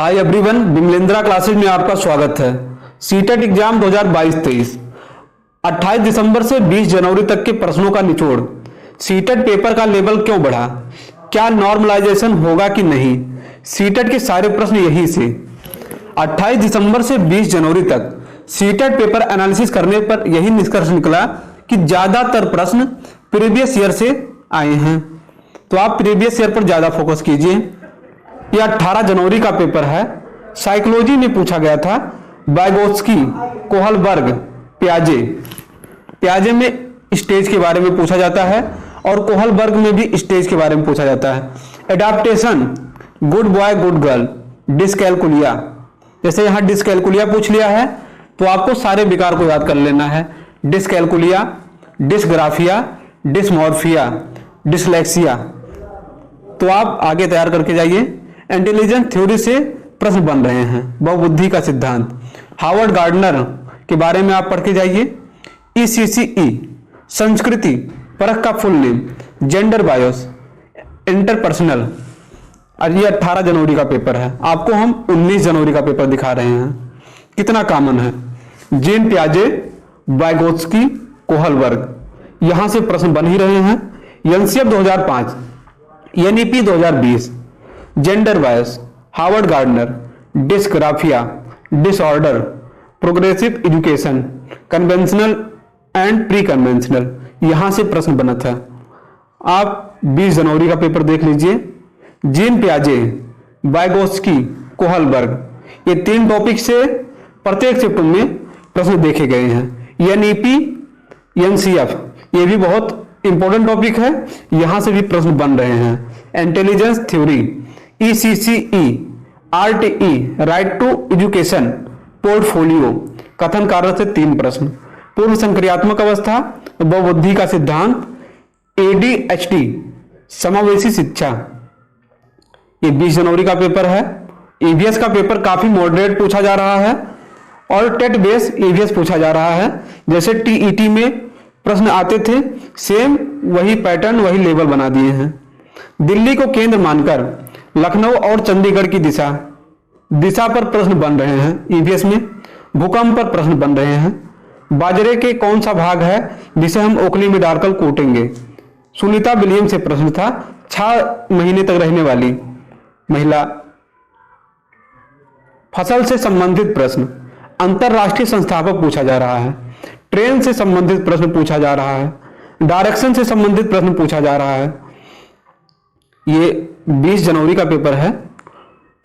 Hi everyone, बिमलेंद्रा classes में आपका स्वागत है। सीटेट एग्जाम 2022-23 28 दिसंबर से 20 जनवरी तक के प्रश्नों का निचोड़। सीटेट पेपर का लेवल क्यों बढ़ा, क्या नॉर्मलाइजेशन होगा कि नहीं, सीटेट के सारे प्रश्न यही से। 28 दिसंबर से 20 जनवरी तक सीटेट पेपर एनालिसिस करने पर यही निष्कर्ष निकला कि ज्यादातर प्रश्न प्रीवियस ईयर से आए हैं, तो आप प्रीवियस ईयर पर ज्यादा फोकस कीजिए। यह 18 जनवरी का पेपर है। साइकोलॉजी में पूछा गया था वाइगोत्स्की, कोहलबर्ग, प्याजे में स्टेज के बारे में पूछा जाता है और कोहलबर्ग में भी स्टेज के बारे में पूछा जाता है। Adaptation, good boy good girl, dyscalculia, जैसे यहां डिस्कैलकुलिया पूछ लिया है तो आपको सारे विकार को याद कर लेना है। डिस्कैलकुलिया, डिस्ग्राफिया, डिस्मॉर्फिया, डिसलेक्सिया, तो आप आगे तैयार करके जाइए। इंटेलिजेंस थ्योरी से प्रश्न बन रहे हैं। बहुबुद्धि का सिद्धांत, हावर्ड गार्डनर के बारे में आप पढ़ के जाइए। ECCE, संस्कृति परख का full name, gender BIOS, interpersonal, और ये 18 जनवरी का पेपर है। आपको हम 19 जनवरी का पेपर दिखा रहे हैं। कितना कॉमन है, जीन पियाजे, वाइगोत्स्की, कोहलबर्ग, यहां से प्रश्न बन ही रहे हैं। NCF 2005, NEP 2020, gender bias, Harvard gardener, dysgraphia, disorder, progressive education, conventional and pre conventional, यहां से प्रश्न बना था। आप 20 जनवरी का पेपर देख लीजिए। जीन पियाजे, वाइगोत्स्की, कोहलबर्ग, ये 3 टॉपिक से प्रत्येक शिफ्ट में प्रश्न देखे गए हैं। NEP, NCF, ये भी बहुत इंपॉर्टेंट टॉपिक है, यहां से भी प्रश्न बन रहे हैं। Intelligence theory, ECCE, RTE, right to education, portfolio, कथन कार्य से 3 प्रश्न। पूर्व संक्रियात्मक अवस्था, बहुबुद्धि का सिद्धांत, ADHD, समावेशी शिक्षा, ये 20 जनवरी का पेपर है। EVS का पेपर काफी मॉडरेट पूछा जा रहा है और टेट बेस EVS पूछा जा रहा है। जैसे TET में प्रश्न आते थे, सेम वही पैटर्न, वही लेवल बना दिए हैं। दिल्ली को केंद्र मानकर लखनऊ और चंडीगढ़ की दिशा पर प्रश्न बन रहे हैं। EVS में भूकंप पर प्रश्न बन रहे हैं। बाजरे के कौन सा भाग है जिसे हम ओखली में डालकर कूटेंगे, सुनीता विलियम से प्रश्न था। 6 महीने तक रहने वाली महिला। फसल से संबंधित प्रश्न, अंतरराष्ट्रीय संस्था पर पूछा जा रहा है। ट्रेन से संबंधित प्रश्न पूछा जा रहा है। डायरेक्शन से संबंधित प्रश्न पूछा जा रहा है। ये 20 जनवरी का पेपर है।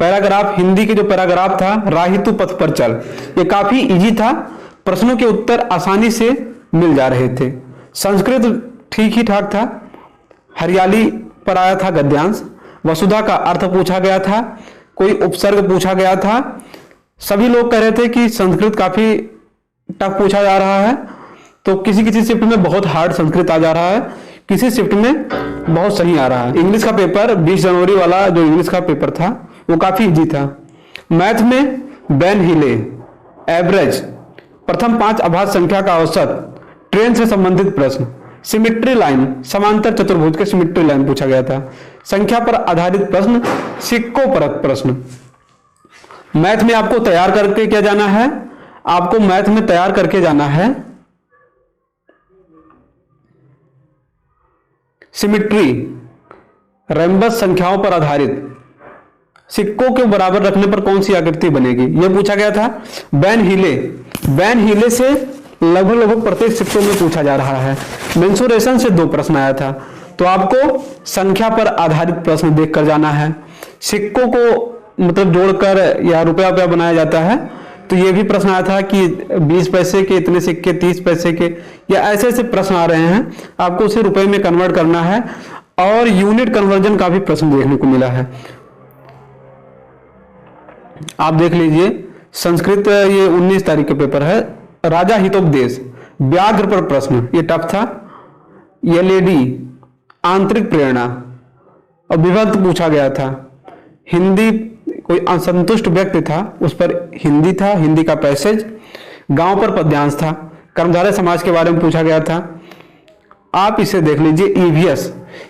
पैराग्राफ, हिंदी के जो पैराग्राफ था, राहितु पथ पर चल, ये काफी इजी था, प्रश्नों के उत्तर आसानी से मिल जा रहे थे। संस्कृत ठीक ही ठाक था। हरियाली पर आया था गद्यांश। वसुधा का अर्थ पूछा गया था। कोई उपसर्ग पूछा गया था। सभी लोग कह रहे थे कि संस्कृत काफी टफ पूछा जा रहा है, तो किसी किसी शिफ्ट में बहुत हार्ड संस्कृत आ जा रहा है, किसी शिफ्ट में बहुत सही आ रहा है। इंग्लिश का पेपर 20 जनवरी वाला जो इंग्लिश का पेपर था वो काफी इजी था। मैथ में बेन हीले, एवरेज, प्रथम 5 अभाज्य संख्या का औसत, ट्रेन से संबंधित प्रश्न, सिमिट्री लाइन, समांतर चतुर्भुज के सिमिट्री लाइन पूछा गया था। संख्या पर आधारित प्रश्न, सिक्कों पर प्रश्न। मैथ में आपको तैयार करके क्या जाना है, आपको मैथ में तैयार करके जाना है सिमिट्री, रेम्बस संख्याओं पर आधारित, सिक्कों के बराबर रखने पर कौन सी आकृति बनेगी, यह पूछा गया था। बेन हीले से लगभग प्रत्येक शिफ्टों में पूछा जा रहा है। मेंसुरेशन से 2 प्रश्न आया था, तो आपको संख्या पर आधारित प्रश्न देखकर जाना है। सिक्कों को मतलब जोड़कर या रुपया बनाया जाता है, तो ये भी प्रश्न आया था कि 20 पैसे के इतने सिक्के, 30 पैसे के, या ऐसे ऐसे प्रश्न आ रहे हैं। आपको उसे रुपए में कन्वर्ट करना है और यूनिट कन्वर्जन का भी प्रश्न देखने को मिला है। आप देख लीजिए, संस्कृत ये 19 तारीख का पेपर है। राजा हितोपदेश, व्याघ्र पर प्रश्न, ये टफ था। LED, आंतरिक प्रेरणा और विभक्त पूछा गया था। हिंदी, कोई असंतुष्ट व्यक्ति था, उस पर हिंदी था, हिंदी का पैसेज। गांव पर पद्यांश था। कर्मधारय समाज के बारे में पूछा गया था। आप इसे देख लीजिए।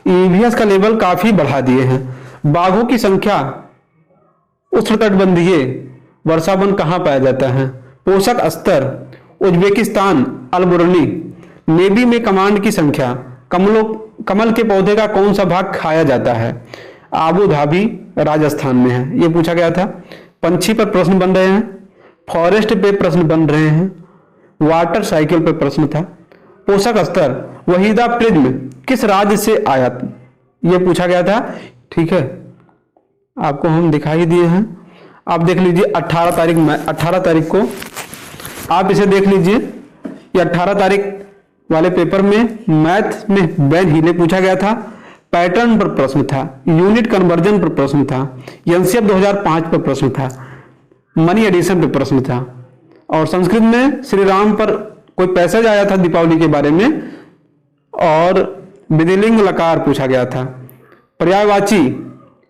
EVS का लेवल काफी बढ़ा दिए हैं। बाघों की संख्या उष्णकटिबंधीय वर्षा वन कहाँ पाया जाता है? पोषक स्तर उज्बेकिस्तान, अल्बुर्नी। नेवी में कमांड की संख्या, कमल के पौधे का कौन सा भाग खाया जाता है? आबू धाबी राजस्थान में है, ये पूछा गया था। पंछी पर प्रश्न बन रहे हैं, फॉरेस्ट पे प्रश्न बन रहे हैं, वाटर साइकिल पे प्रश्न था। पोषक स्तर वहीदा प्रिज्म किस राज्य से आया, ये पूछा गया था। ठीक है, आपको हम दिखाई दिए हैं, आप देख लीजिए 18 तारीख को आप इसे देख लीजिए। ये 18 तारीख वाले पेपर में मैथ में बैन हीले पूछा गया था, पैटर्न पर प्रश्न था, यूनिट कन्वर्जन पर प्रश्न था, एनसीएफ 2005 पर प्रश्न था, मनी एडिशन पर प्रश्न था, और संस्कृत में श्री राम पर कोई पैसेज आया था दीपावली के बारे में, और विधिलिंग लकार पूछा गया था। पर्यायवाची,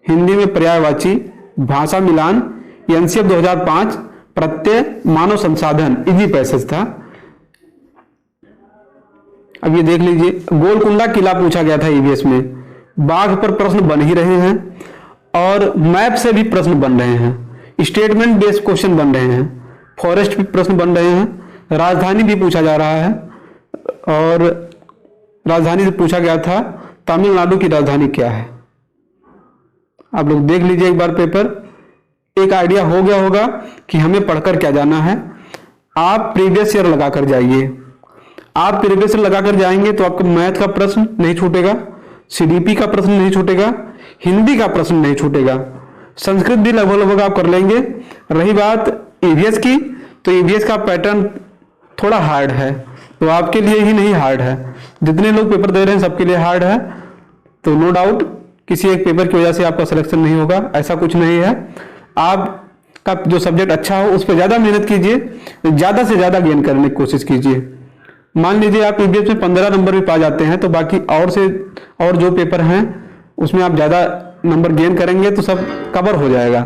हिंदी में पर्यायवाची भाषा मिलान, एनसीएफ 2005, प्रत्यय मानव संसाधन इजी पैसेज था। अब ये देख लीजिए, गोलकुंडा किला पूछा गया था ईवीएस में। बाघ पर प्रश्न बन ही रहे हैं, और मैप से भी प्रश्न बन रहे हैं, स्टेटमेंट बेस्ड क्वेश्चन बन रहे हैं, फॉरेस्ट भी प्रश्न बन रहे हैं, राजधानी भी पूछा जा रहा है, और राजधानी से पूछा गया था तमिलनाडु की राजधानी क्या है। आप लोग देख लीजिए एक बार पेपर, एक आइडिया हो गया होगा कि हमें पढ़कर क्या जाना है। आप प्रीवियस ईयर लगाकर जाइए, आप प्रीवियस ईयर लगाकर जाएंगे तो आपका मैथ का प्रश्न नहीं छूटेगा, सीडीपी का प्रश्न नहीं छूटेगा, हिंदी का प्रश्न नहीं छूटेगा, संस्कृत भी लगभग आप कर लेंगे। रही बात ईवीएस की, तो ईवीएस का पैटर्न थोड़ा हार्ड है, तो आपके लिए ही नहीं हार्ड है, जितने लोग पेपर दे रहे हैं सबके लिए हार्ड है। तो नो डाउट किसी एक पेपर की वजह से आपका सिलेक्शन नहीं होगा, ऐसा कुछ नहीं है। आपका जो सब्जेक्ट अच्छा हो उस पर ज्यादा मेहनत कीजिए, ज्यादा से ज्यादा गेन करने की कोशिश कीजिए। मान लीजिए आप ईवीएस में 15 नंबर भी पा जाते हैं, तो बाकी और जो पेपर हैं उसमें आप ज्यादा नंबर गेन करेंगे तो सब कवर हो जाएगा।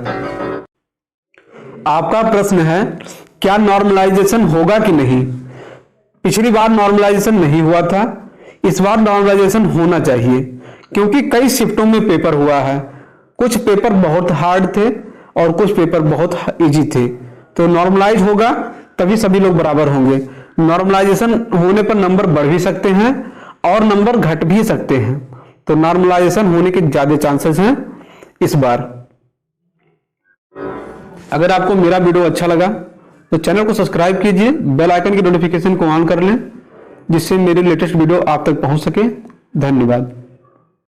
आपका प्रश्न है, क्या नॉर्मलाइजेशन होगा कि नहीं? पिछली बार नॉर्मलाइजेशन नहीं हुआ था, इस बार नॉर्मलाइजेशन होना चाहिए, क्योंकि कई शिफ्टों में पेपर हुआ है। कुछ पेपर बहुत हार्ड थे और कुछ पेपर बहुत इजी थे, तो नॉर्मलाइज होगा तभी सभी लोग बराबर होंगे। नॉर्मलाइजेशन होने पर नंबर बढ़ भी सकते हैं और नंबर घट भी सकते हैं, तो नॉर्मलाइजेशन होने के ज्यादा चांसेस हैं इस बार। अगर आपको मेरा वीडियो अच्छा लगा तो चैनल को सब्सक्राइब कीजिए, बेल आइकन की नोटिफिकेशन को ऑन कर लें, जिससे मेरी लेटेस्ट वीडियो आप तक पहुंच सके। धन्यवाद।